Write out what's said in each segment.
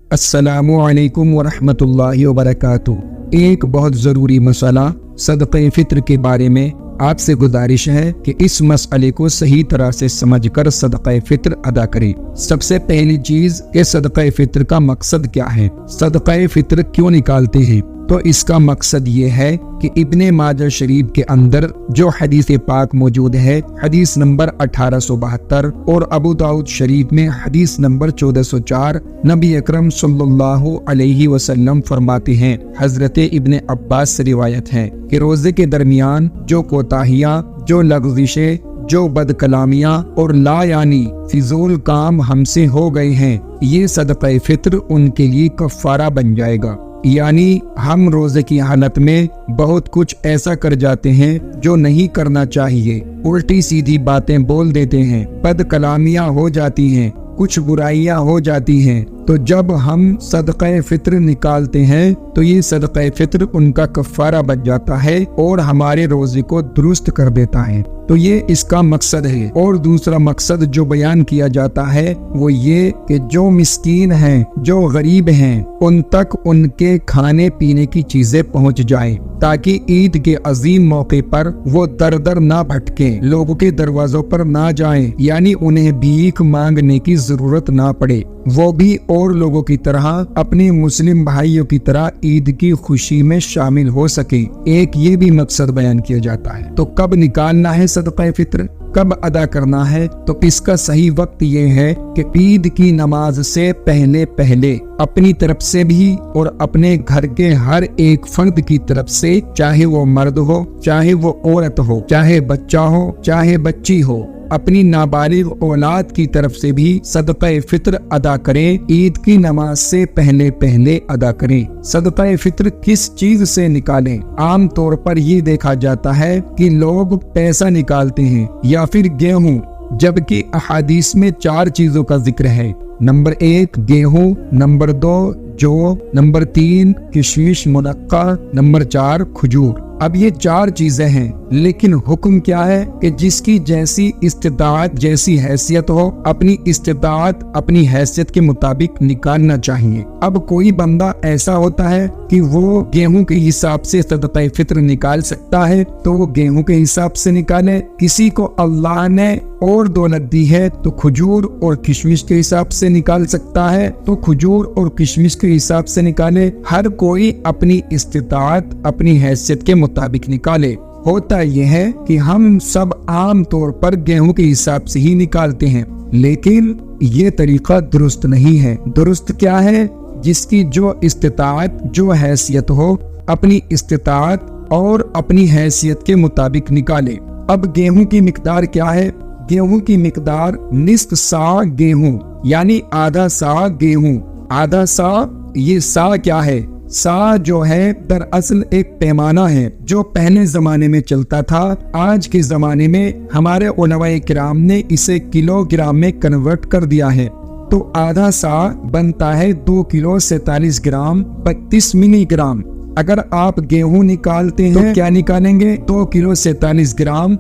अस्सलामु अलैकुम वरहमतुल्लाहि वबरकातुहू। एक बहुत ज़रूरी मसला सदक़े फ़ित्र के बारे में आपसे गुजारिश है कि इस मसले को सही तरह से समझकर सदक़े फ़ित्र अदा करें। सबसे पहली चीज़ कि सदक़े फ़ित्र का मकसद क्या है, सदक़े फ़ित्र क्यों निकालते हैं। तो इसका मकसद ये है कि इब्ने माजा शरीफ के अंदर जो हदीस पाक मौजूद है, हदीस नंबर 1872 और अबू दाऊद शरीफ में हदीस नंबर 1404, नबी अकरम सल्लल्लाहु अलैहि वसल्लम फरमाते हैं, हजरत इब्ने अब्बास से रिवायत है कि रोजे के दरमियान जो कोताहियां, जो लग़ज़िशें, जो बदकलामियां और ला यानी फिजूल काम हमसे हो गए हैं, ये सदक़े फ़ित्र उनके लिए कफ़ारा बन जाएगा। यानी हम रोजे की हालत में बहुत कुछ ऐसा कर जाते हैं जो नहीं करना चाहिए, उल्टी सीधी बातें बोल देते हैं, बद कलामियां हो जाती हैं, कुछ बुराइयां हो जाती हैं। तो जब हम सदक़े फ़ित्र निकालते हैं तो ये सदक़े फ़ित्र उनका कफ़ारा बन जाता है और हमारे रोजे को दुरुस्त कर देता है। तो ये इसका मकसद है। और दूसरा मकसद जो बयान किया जाता है वो ये कि जो मिस्कीन हैं, जो गरीब हैं, उन तक उनके खाने पीने की चीजें पहुंच जाएं, ताकि ईद के अजीम मौके पर वो दर दर ना भटकें, लोगों के दरवाजों पर ना जाएं, यानी उन्हें भीख मांगने की जरूरत ना पड़े, वो भी और लोगों की तरह अपने मुस्लिम भाइयों की तरह ईद की खुशी में शामिल हो सके। एक ये भी मकसद बयान किया जाता है। तो कब निकालना है सदक़े फ़ित्र, कब अदा करना है, तो इसका सही वक्त ये है कि ईद की नमाज से पहले पहले अपनी तरफ से भी और अपने घर के हर एक फर्द की तरफ से, चाहे वो मर्द हो, चाहे वो औरत हो, चाहे बच्चा हो, चाहे बच्ची हो, अपनी नाबालिग औलाद की तरफ से भी सदक़े फ़ित्र अदा करें। ईद की नमाज से पहले पहले अदा करें। सदक़े फ़ित्र किस चीज से निकालें? आम तौर पर ये देखा जाता है कि लोग पैसा निकालते हैं या फिर गेहूं, जबकि अहादीस में 4 चीजों का जिक्र है। नंबर 1 गेहूं, नंबर 2 जौ, नंबर 3 किशमिश मुनक्का, नंबर 4 खजूर। अब ये 4 चीजें हैं, लेकिन हुक्म क्या है कि जिसकी जैसी इस्तिताअत, जैसी हैसियत हो, अपनी इस्तिताअत, अपनी हैसियत के मुताबिक निकालना चाहिए। अब कोई बंदा ऐसा होता है कि वो गेहूं के हिसाब से सदक़े फ़ित्र निकाल सकता है तो वो गेहूं के हिसाब से निकाले। किसी को अल्लाह ने और दौलत दी है तो खजूर और किशमिश के हिसाब से निकाल सकता है तो खजूर और किशमिश के हिसाब से निकाले। हर कोई अपनी इस्तिताअत, अपनी हैसियत के मुताबिक निकाले। होता यह है कि हम सब आम तौर पर गेहूं के हिसाब से ही निकालते हैं, लेकिन ये तरीका दुरुस्त नहीं है। दुरुस्त क्या है? जिसकी जो इस्तिताअत, जो हैसियत हो, अपनी इस्तिताअत और अपनी हैसियत के मुताबिक निकाले। अब गेहूं की मिकदार क्या है? गेहूं की मिकदार निस्फ सा गेहूं, यानी आधा सा गेहूं। आधा सा, ये सा क्या है? सा जो है दरअसल एक पैमाना है जो पहले जमाने में चलता था। आज के जमाने में हमारे उलमाए किराम ने इसे किलोग्राम में कन्वर्ट कर दिया है। तो आधा सा बनता है 2 किलो 47 ग्राम 32 मिलीग्राम। अगर आप गेहूं निकालते हैं तो क्या निकालेंगे? 2 किलो 47 ग्राम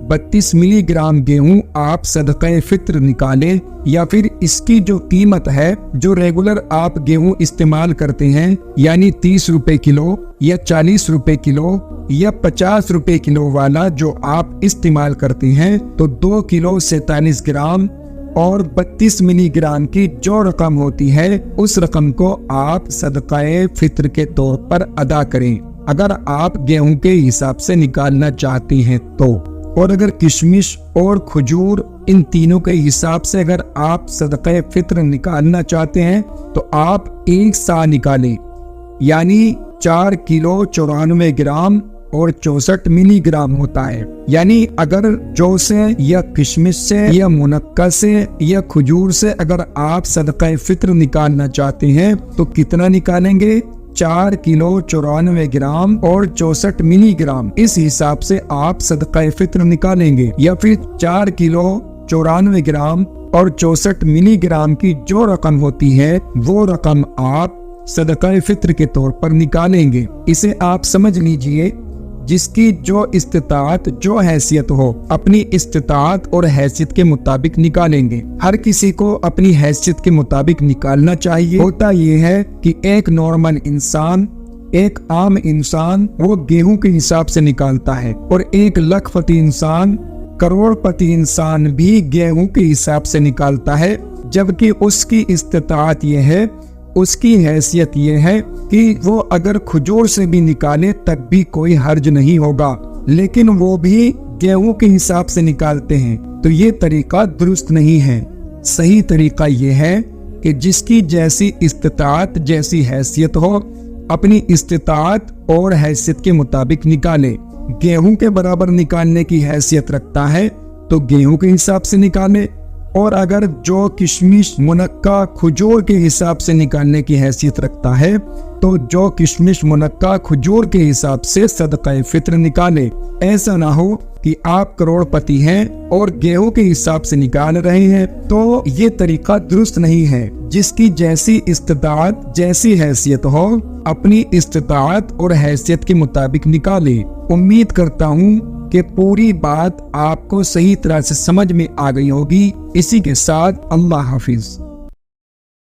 32 मिलीग्राम गेहूं आप सदक़े फ़ित्र निकालें, या फिर इसकी जो कीमत है, जो रेगुलर आप गेहूं इस्तेमाल करते हैं, यानी 30 रुपए किलो या 40 रुपए किलो या 50 रुपए किलो वाला जो आप इस्तेमाल करते हैं, तो 2 किलो 47 ग्राम और 32 मिलीग्राम की जो रकम होती है, उस रकम को आप सदक़े फ़ित्र के तौर पर अदा करें, अगर आप गेहूं के हिसाब से निकालना चाहते हैं तो। और अगर किशमिश और खजूर, इन तीनों के हिसाब से अगर आप सदक़े फ़ित्र निकालना चाहते हैं तो आप 1 सा निकालें, यानी 4 किलो 94 ग्राम और 64 मिलीग्राम होता है। यानी अगर जौ से या किशमिश से या मुनक्का से या खजूर से अगर आप सदक़े फ़ित्र निकालना चाहते हैं तो कितना निकालेंगे? 4 किलो 94 ग्राम और 64 मिलीग्राम। इस हिसाब से आप सदक़े फ़ित्र निकालेंगे, या फिर 4 किलो 94 ग्राम और 64 मिलीग्राम की जो रकम होती है वो रकम आप सदक़े फ़ित्र के तौर पर निकालेंगे। इसे आप समझ लीजिए جس کی جو استطاعت جو حیثیت ہو اپنی استطاعت اور حیثیت کے مطابق نکالیں گے۔ ہر کسی کو اپنی حیثیت کے مطابق نکالنا چاہیے۔ ہوتا یہ ہے کہ ایک نارمل انسان، ایک عام انسان وہ گیہوں کے حساب سے نکالتا ہے، اور ایک لاکھ پتی انسان، کروڑ پتی انسان بھی گیہوں کے حساب سے نکالتا ہے، جبکہ اس کی استطاعت یہ ہے، اس کی حیثیت یہ ہے کہ وہ اگر کھجور سے بھی نکالے تب بھی کوئی حرج نہیں ہوگا، لیکن وہ بھی گیہوں کے حساب سے نکالتے ہیں۔ تو یہ طریقہ درست نہیں ہے۔ صحیح طریقہ یہ ہے کہ جس کی جیسی استطاعت جیسی حیثیت ہو اپنی استطاعت اور حیثیت کے مطابق نکالے۔ گیہوں کے برابر نکالنے کی حیثیت رکھتا ہے تو گیہوں کے حساب سے نکالے، اور اگر جو کشمش منقع کھجور کے حساب سے نکالنے کی حیثیت رکھتا ہے تو جو کشمش منقع کھجور کے حساب سے صدقہ فطر نکالے۔ ایسا نہ ہو کہ آپ کروڑ پتی ہیں اور گیہوں کے حساب سے نکال رہے ہیں، تو یہ طریقہ درست نہیں ہے۔ جس کی جیسی استطاعت جیسی حیثیت ہو اپنی استطاعت اور حیثیت کے مطابق نکالے۔ امید کرتا ہوں کہ پوری بات آپ کو صحیح طرح سے سمجھ میں آ گئی ہوگی۔ اسی کے ساتھ اللہ حافظ۔